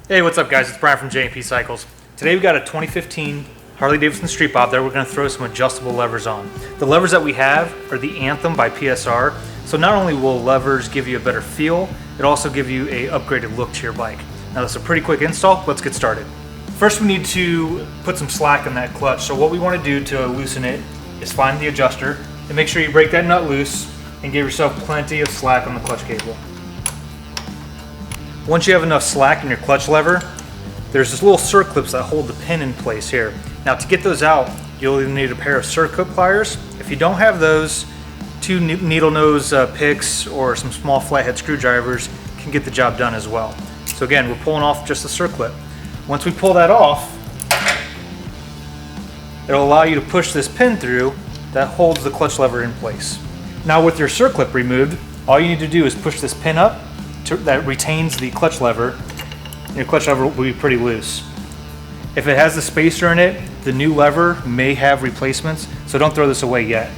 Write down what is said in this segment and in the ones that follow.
Hey, what's up guys? It's Brian from J&P Cycles. Today we've got a 2015 Harley Davidson Street Bob that we're going to throw some adjustable levers on. The levers that we have are the Anthem by PSR, so not only will levers give you a better feel, it'll also give you a upgraded look to your bike. Now this is a pretty quick install, let's get started. First we need to put some slack in that clutch, so what we want to do to loosen it is find the adjuster and make sure you break that nut loose and give yourself plenty of slack on the clutch cable. Once you have enough slack in your clutch lever, there's this little Circlips that hold the pin in place here. Now to get those out, you'll either need a pair of Circlip pliers. If you don't have those, two needle nose picks or some small flathead screwdrivers can get the job done as well. So again, we're pulling off just the Circlip. Once we pull that off, it'll allow you to push this pin through that holds the clutch lever in place. Now with your Circlip removed, all you need to do is push this pin up that retains the clutch lever. Your clutch lever will be pretty loose. If it has the spacer in it, the new lever may have replacements, so don't throw this away yet.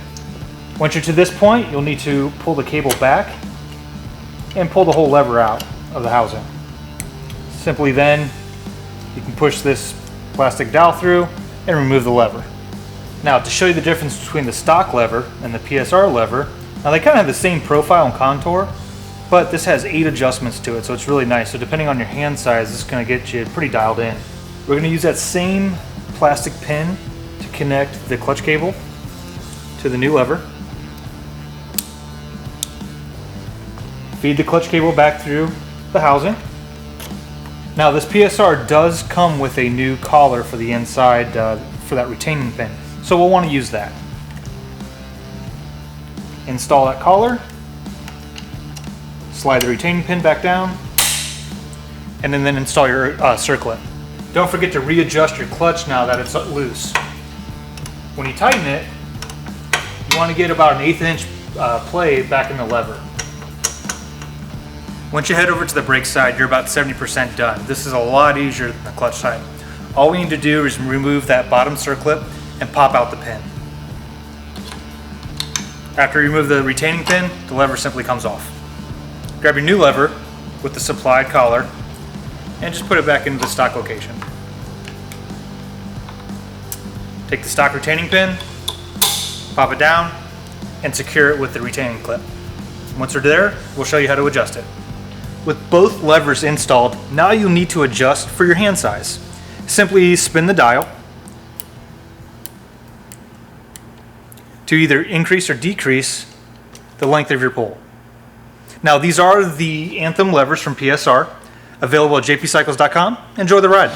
Once you're to this point, you'll need to pull the cable back and pull the whole lever out of the housing. Simply then, you can push this plastic dowel through and remove the lever. Now to show you the difference between the stock lever and the PSR lever, now they kind of have the same profile and contour, but this has 8 adjustments to it, so it's really nice. So depending on your hand size, this is going to get you pretty dialed in. We're going to use that same plastic pin to connect the clutch cable to the new lever. Feed the clutch cable back through the housing. Now this PSR does come with a new collar for the inside for that retaining pin, so we'll want to use that. Install that collar. Slide the retaining pin back down, and then install your Circlip. Don't forget to readjust your clutch now that it's loose. When you tighten it, you want to get about an 1/8 inch play back in the lever. Once you head over to the brake side, you're about 70% done. This is a lot easier than the clutch side. All we need to do is remove that bottom Circlip and pop out the pin. After you remove the retaining pin, the lever simply comes off. Grab your new lever with the supplied collar and just put it back into the stock location. Take the stock retaining pin, pop it down, and secure it with the retaining clip. Once they're there, we'll show you how to adjust it. With both levers installed, now you'll need to adjust for your hand size. Simply spin the dial to either increase or decrease the length of your pull. Now these are the Anthem levers from PSR, available at jpcycles.com. Enjoy the ride.